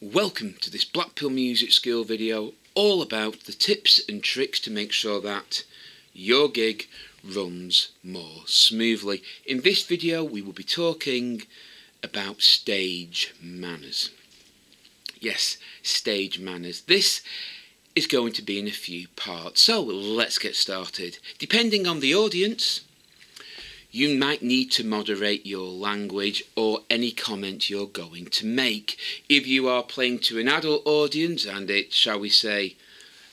Welcome to this Blackpool music school video all about the tips and tricks to make sure that your gig runs more smoothly. In this video we will be talking about stage manners. Yes, stage manners. This is going to be in a few parts, so let's get started. Depending on the audience, you might need to moderate your language or any comment you're going to make. If you are playing to an adult audience and it's, shall we say,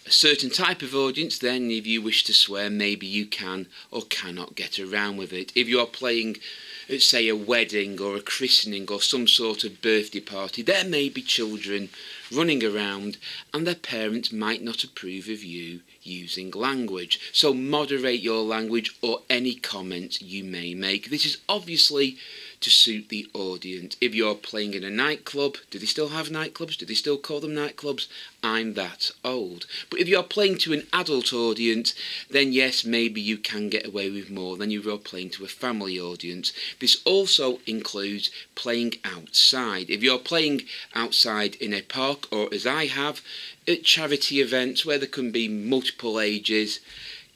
a certain type of audience, then if you wish to swear, maybe you can or cannot get around with it. If you are playing at, say, a wedding or a christening or some sort of birthday party, there may be children running around and their parents might not approve of you using language. So moderate your language or any comments you may make. This is obviously to suit the audience. If you're playing in a nightclub, do they still have nightclubs? Do they still call them nightclubs? I'm that old. But if you're playing to an adult audience, then yes, maybe you can get away with more than if you're playing to a family audience. This also includes playing outside. If you're playing outside in a park, or as I have, at charity events where there can be multiple ages,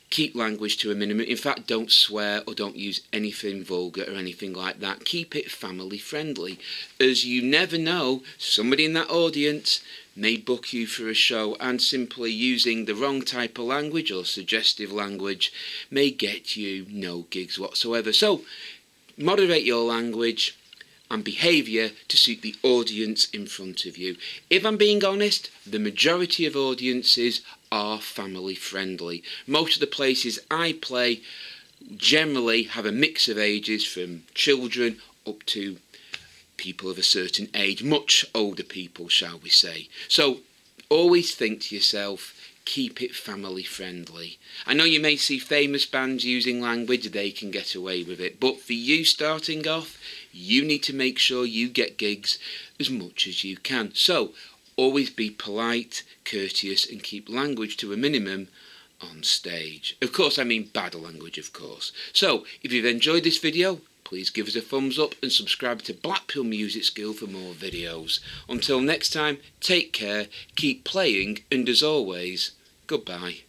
keep language to a minimum. In fact, don't swear or don't use anything vulgar or anything like that. Keep it family friendly, as you never know, somebody in that audience may book you for a show, and simply using the wrong type of language or suggestive language may get you no gigs whatsoever. So moderate your language and behaviour to suit the audience in front of you. If I'm being honest, the majority of audiences are family friendly. Most of the places I play generally have a mix of ages, from children up to people of a certain age, much older people, shall we say. So always think to yourself, keep it family friendly. I know you may see famous bands using language, they can get away with it, but for you starting off, you need to make sure you get gigs as much as you can. So always be polite, courteous, and keep language to a minimum on stage. Of course, I mean bad language, of course. So if you've enjoyed this video, please give us a thumbs up and subscribe to Blackpool Music School for more videos. Until next time, take care, keep playing, and as always, goodbye.